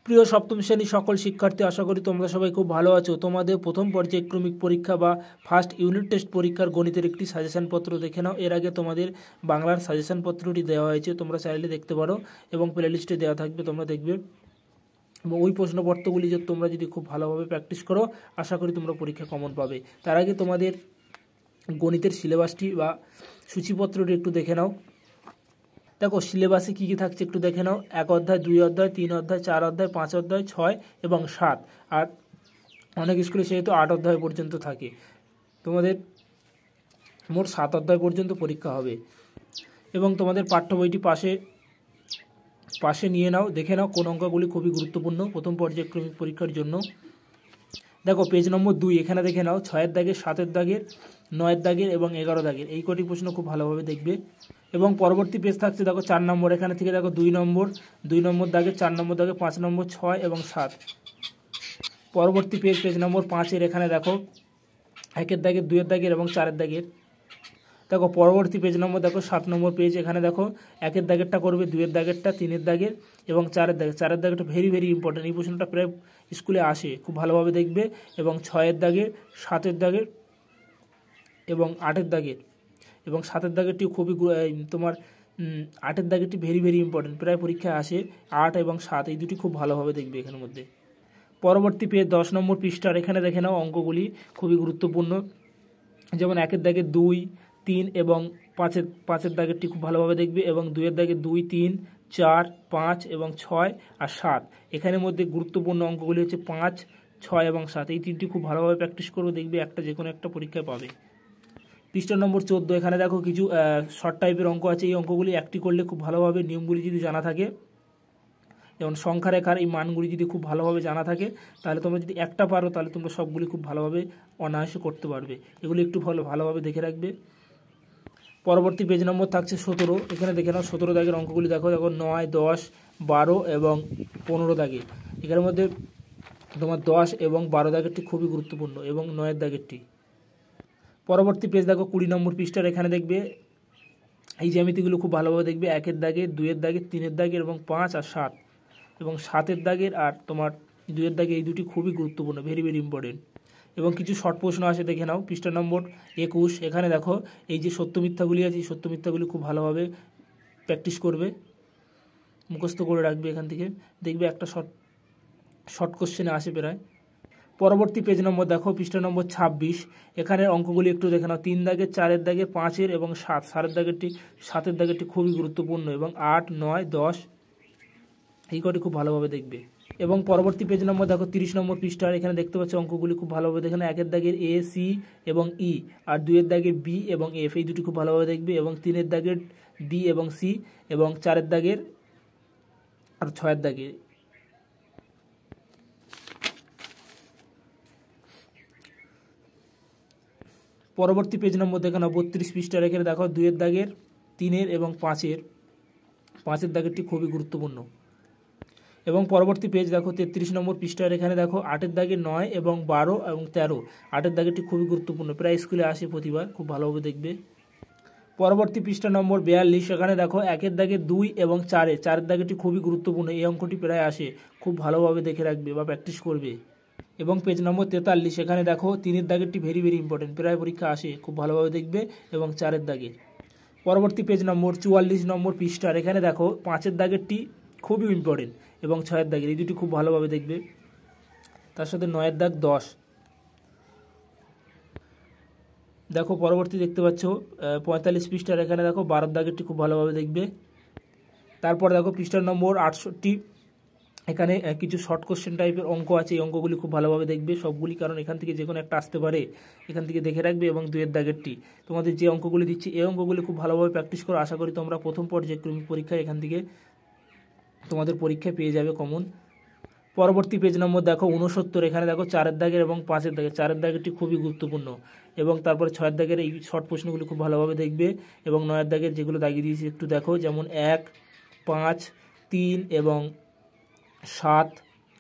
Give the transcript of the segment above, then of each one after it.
প্রিয় সপ্তম শ্রেণীর সকল শিক্ষার্থী, আশা করি তোমরা সবাই খুব ভালো আছো। তোমাদের প্রথম পর্যায়ক্রমিক পরীক্ষা বা ফার্স্ট ইউনিট টেস্ট পরীক্ষার গণিতের একটি সাজেশনপত্র দেখে নাও। এর আগে তোমাদের বাংলার সাজেশনপত্রটি দেওয়া হয়েছে, তোমরা চাইলে দেখতে পারো এবং প্লেলিস্টে দেওয়া থাকবে, তোমরা দেখবে। এবং ওই প্রশ্নপত্রগুলি যে তোমরা যদি খুব ভালোভাবে প্র্যাকটিস করো, আশা করি তোমরা পরীক্ষা কমন পাবে। তার আগে তোমাদের গণিতের সিলেবাসটি বা সূচিপত্রটি একটু দেখে নাও। দেখো সিলেবাসে কী কী থাকছে একটু দেখে নাও। 1 অধ্যায়, 2 অধ্যায়, 3 অধ্যায়, 4 অধ্যায়, 5 অধ্যায়, 6 এবং 7। আর অনেক স্কুলে সেহেতু 8 অধ্যায় পর্যন্ত থাকে। তোমাদের মোট 7 অধ্যায় পর্যন্ত পরীক্ষা হবে। এবং তোমাদের পাঠ্য বইটি পাশে নিয়ে নাও, দেখে নাও কোন অঙ্কগুলি খুবই গুরুত্বপূর্ণ প্রথম পর্যায়ক্রমিক পরীক্ষার জন্য। দেখো পেজ নম্বর 2, এখানে দেখে নাও 6-এর দাগের, 7-এর দাগের, 9-এর দাগের এবং 11 দাগের এই কটি প্রশ্ন খুব ভালোভাবে দেখবে। এবং পরবর্তী পেজ থাকছে দেখো 4 নম্বর, এখানে থেকে দেখো 2 নম্বর দাগের, 4 নম্বর দাগের, 5 নম্বর, 6 এবং 7। পরবর্তী পেজ নম্বর 5-এর, এখানে দেখো 1-এর দাগের, 2-এর দাগের এবং 4-এর দাগের। দেখো পরবর্তী পেজ নম্বর দেখো 7 নম্বর পেজ, এখানে দেখো 1-এর দাগেরটা করবে, 2-এর দাগেরটা, 3-এর দাগের এবং 4-এর দাগের। 4-এর দাগেরটা ভেরি ইম্পর্টেন্ট, এই প্রশ্নটা প্রায় স্কুলে আসে, খুব ভালোভাবে দেখবে। এবং 6-এর দাগের, 7-এর দাগের এবং 8-এর দাগের। এবং 7-এর দাগেরটি খুবই তোমার 8-এর দাগেরটি ভেরি ইম্পর্টেন্ট, প্রায় পরীক্ষায় আসে। 8 এবং 7 এই দুটি খুব ভালোভাবে দেখবে এখানের মধ্যে। পরবর্তী পেজ 10 নম্বর পৃষ্ঠার, এখানে দেখে নাও অঙ্কগুলি খুবই গুরুত্বপূর্ণ। যেমন 1-এর দাগের 2, 3 এবং 5-এর দাগেরটি খুব ভালোভাবে দেখবে। এবং 2-এর দাগের 2, 3, 4, 5 এবং 6 আর 7। এখানের মধ্যে গুরুত্বপূর্ণ অঙ্কগুলি হচ্ছে 5, 6 এবং 7। এই তিনটি খুব ভালোভাবে প্র্যাকটিস করবে, দেখবে একটা যে কোনো একটা পরীক্ষায় পাবে। পৃষ্ঠা নম্বর 14, এখানে দেখো কিছু শর্ট টাইপের অঙ্ক আছে। এই অঙ্কগুলি একটি করলে খুব ভালোভাবে, নিয়মগুলি যদি জানা থাকে, যেমন সংখ্যা রেখার এই মানগুলি যদি খুব ভালোভাবে জানা থাকে, তাহলে তোমরা যদি একটা পারো তাহলে তোমরা সবগুলি খুব ভালোভাবে অনায়াসে করতে পারবে। এগুলি একটু ভালোভাবে দেখে রাখবে। পরবর্তী পেজ নম্বর থাকছে 17, এখানে দেখে নাও 17 দাগের অঙ্কগুলি দেখো। 9, 10, 12 এবং 15 দাগে। এখানের মধ্যে তোমার 10 এবং 12 দাগেরটি খুবই গুরুত্বপূর্ণ এবং 9-এর দাগেরটি। পরবর্তী পেজ দেখো 20 নম্বর পৃষ্ঠার, এখানে দেখবে এই জ্যামিতিগুলো খুব ভালোভাবে দেখবে। 1-এর দাগের, 2-এর দাগের, 3-এর দাগের এবং 5 আর 7 এবং 7-এর দাগের আর তোমার 2-এর দাগে, এই দুটি খুবই গুরুত্বপূর্ণ, ভেরি ইম্পর্টেন্ট। এবং কিছু শর্ট প্রশ্ন আসে, দেখে নাও। পৃষ্ঠা নম্বর 21, এখানে দেখো এই যে সত্য মিথ্যাগুলি আছে, এই সত্য মিথ্যাগুলি খুব ভালোভাবে প্র্যাকটিস করবে, মুখস্থ করে রাখবে। এখান থেকে দেখবে একটা শর্ট কোশ্চেনে আসে প্রায়। পরবর্তী পেজ নম্বর দেখো পৃষ্ঠা নম্বর 26, এখানে অঙ্কগুলি একটু দেখে নাও। 3 দাগের, 4-এর দাগের, 5-এর এবং 7-এর দাগেরটি খুবই গুরুত্বপূর্ণ। এবং 8, 9, 10 এই কটি খুব ভালোভাবে দেখবে। এবং পরবর্তী পেজ নম্বর দেখো 30 নম্বর পৃষ্ঠার, এখানে দেখতে পাচ্ছ অঙ্কগুলি খুব ভালোভাবে দেখে নাও। 1-এর দাগের A, C এবং E আর 2-এর দাগের B এবং F এই দুটি খুব ভালোভাবে দেখবে। এবং 3-এর দাগের D এবং C এবং 4-এর দাগের আর 6-এর দাগের। পরবর্তী পেজ নম্বর দেখে নাও 32 পৃষ্ঠার, এখানে দেখো 2-এর দাগের, 3-এর এবং 5-এর দাগেরটি খুবই গুরুত্বপূর্ণ। এবং পরবর্তী পেজ দেখো 33 নম্বর পৃষ্ঠার, এখানে দেখো 8-এর দাগের 9 এবং 12 এবং 13 8-এর দাগেরটি খুবই গুরুত্বপূর্ণ, প্রায় স্কুলে আসে প্রতিবার, খুব ভালোভাবে দেখবে। পরবর্তী পৃষ্ঠা নম্বর 42, এখানে দেখো 1-এর দাগের 2 এবং 4-এর দাগেরটি খুবই গুরুত্বপূর্ণ, এই অঙ্কটি প্রায় আসে, খুব ভালোভাবে দেখে রাখবে বা প্র্যাকটিস করবে। এবং পেজ নম্বর 43, এখানে দেখো 3-এর দাগেরটি ভেরি ইম্পর্টেন্ট, প্রায় পরীক্ষা আসে, খুব ভালোভাবে দেখবে। এবং 4-এর দাগের। পরবর্তী পেজ নম্বর 44 নম্বর পৃষ্ঠার, এখানে দেখো 5-এর দাগেরটি খুবই ইম্পর্টেন্ট এবং 6-এর দাগের এই দুটি খুব ভালোভাবে দেখবে। তার সাথে 9-এর দাগ, 10 দেখো। পরবর্তী দেখতে পাচ্ছ 45 পৃষ্ঠার, এখানে দেখো 12-এর দাগেরটি খুব ভালোভাবে দেখবে। তারপর দেখো পৃষ্ঠা নম্বর 68, এখানে কিছু শর্ট কোশ্চেন টাইপের অঙ্ক আছে, এই অঙ্কগুলি খুব ভালোভাবে দেখবে সবগুলি, কারণ এখান থেকে যে কোনো একটা আসতে পারে, এখান থেকে দেখে রাখবে। এবং 2-এর দাগেরটি, তোমাদের যে অঙ্কগুলি দিচ্ছি এই অঙ্কগুলি খুব ভালোভাবে প্র্যাকটিস করো, আশা করি তোমরা প্রথম পর্যায়ক্রমিক পরীক্ষায় এখান থেকে তোমাদের পরীক্ষায় পেয়ে যাবে কমন। পরবর্তী পেজ নম্বর দেখো 69, এখানে দেখো 4-এর দাগের এবং 5-এর দাগের। 4-এর দাগেরটি খুবই গুরুত্বপূর্ণ। এবং তারপরে 6-এর দাগের এই শর্ট প্রশ্নগুলি খুব ভালোভাবে দেখবে। এবং 9-এর দাগের যেগুলো দাগিয়ে দিয়েছি একটু দেখো, যেমন 1, 5, 3 এবং 7,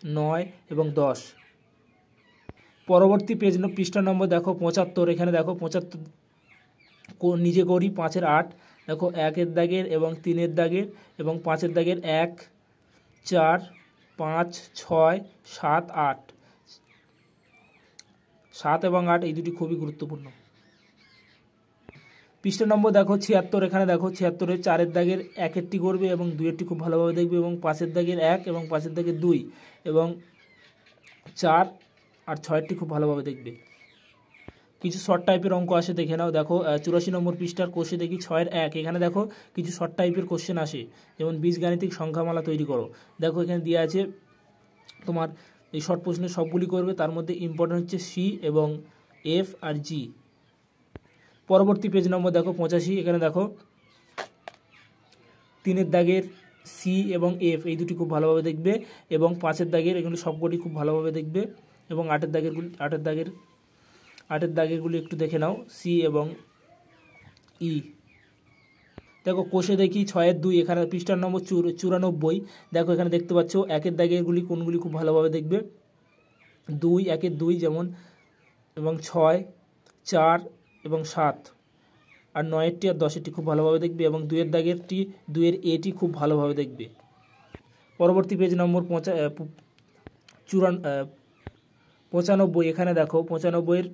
9 এবং 10। পরবর্তী পৃষ্ঠা নম্বর দেখো 75, এখানে দেখো 75 নিজে করি। 5-এর 8 দেখো 1-এর দাগের এবং 3-এর দাগের এবং 5-এর দাগের 1, 4, 5, 6, 7, 8। 7 এবং 8 এই দুটি খুবই গুরুত্বপূর্ণ। পৃষ্ঠা নম্বর দেখো 76, এখানে দেখো 76-এর 4-এর দাগের 1-এরটি করবে এবং 2-এরটি খুব ভালোভাবে দেখবে, এবং 5-এর দাগের 1 এবং 5-এর দাগের 2 এবং 4 আর 6-এরটি খুব ভালোভাবে দেখবে। কিছু শর্ট টাইপের অঙ্ক আসে, দেখে নাও। দেখো 84 নম্বর পৃষ্ঠার কোষে দেখি 6-এর 1, এখানে দেখো কিছু শর্ট টাইপের কোশ্চেন আসে, যেমন বীজগাণিতিক সংখ্যামালা তৈরি করো। দেখো এখানে দেওয়া আছে তোমার এই শর্ট প্রশ্নে সবগুলি করবে, তার মধ্যে ইম্পর্টেন্ট হচ্ছে সি এবং এফ আর জি। পরবর্তী পেজ নম্বর দেখো 85, এখানে দেখো 3-এর দাগের সি এবং এফ এই দুটি খুব ভালোভাবে দেখবে, এবং 5-এর দাগের এগুলো সবকটি খুব ভালোভাবে দেখবে, এবং 8-এর দাগেরগুলি একটু দেখে নাও, সি এবং ই। দেখো কোষে দেখি 6-এর 2, এখানে পৃষ্ঠার নম্বর 94। দেখো এখানে দেখতে পাচ্ছ 1-এর দাগেরগুলি কোনগুলি খুব ভালোভাবে দেখবে, 2, 1-এর 2 যেমন, এবং 6, 4 এবং 7, আর 9-এরটি আর 10-এরটি খুব ভালোভাবে দেখবে, এবং 2-এর দাগেরটি 2-এর এটি খুব ভালোভাবে দেখবে। পরবর্তী পেজ নম্বর 95, এখানে দেখো 95-এর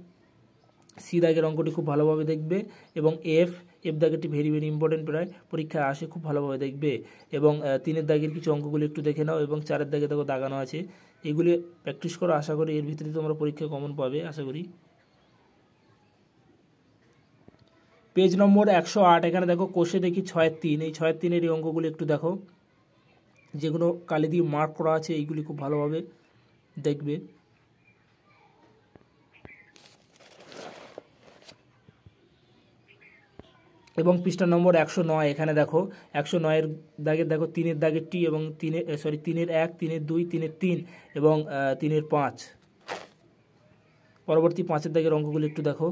সি দাগের অঙ্কটি খুব ভালোভাবে দেখবে, এবং এফ দাগেরটি ভেরি ভেরি ইম্পর্টেন্ট, প্রায় পরীক্ষায় আসে, খুব ভালোভাবে দেখবে। এবং 3-এর দাগের কিছু অঙ্কগুলি একটু দেখে নাও, এবং 4-এর দাগে দেখো দাগানো আছে, এগুলি প্র্যাকটিস করো, আশা করি এর ভিতরে তোমরা পরীক্ষায় কমন পাবে, আশা করি। পেজ নম্বর 108, এখানে দেখো কোষে দেখি 6-এর 3, এই 6-এর 3-এর এই অঙ্কগুলি একটু দেখো, যেগুলো কালি দিয়ে মার্ক করা আছে, এইগুলি খুব ভালোভাবে দেখবে। এবং পৃষ্ঠা নম্বর 109, এখানে দেখো 109-এর দাগের দেখো 3-এর দাগেরটি, এবং 3-এর 1, 3-এর 2, 3-এর 3 এবং 3-এর 5। পরবর্তী 5-এর দাগের অঙ্কগুলি একটু দেখো,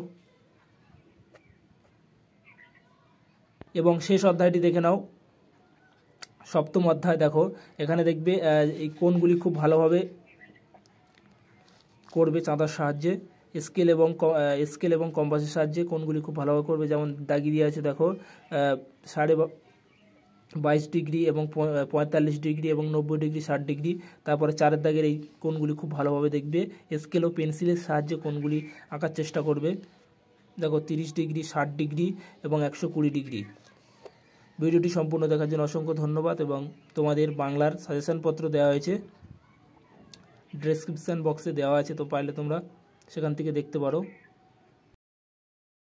এবং শেষ অধ্যায়টি দেখে নাও, 7ম অধ্যায়। দেখো এখানে দেখবে এই কোণগুলি খুব ভালোভাবে করবে চাঁদার সাহায্যে, স্কেল এবং কম্পাসের সাহায্যে কোণগুলি খুব ভালোভাবে করবে, যেমন দাগি দিয়ে আছে দেখো 22 ডিগ্রি এবং 45 ডিগ্রি এবং 90 ডিগ্রি, 60 ডিগ্রি। তারপরে 4-এর দাগের এই কোণগুলি খুব ভালোভাবে দেখবে, স্কেল ও পেন্সিলের সাহায্যে কোণগুলি আঁকার চেষ্টা করবে। দেখো 30 ডিগ্রি, 60 ডিগ্রি এবং 120 ডিগ্রি। ভিডিওটি সম্পূর্ণ দেখার জন্য অসংখ্য ধন্যবাদ, এবং তোমাদের বাংলার সাজেশনপত্র দেওয়া হয়েছে, ডেসক্রিপশন বক্সে দেওয়া আছে, তো পারলে তোমরা সেখান থেকে দেখতে পারো।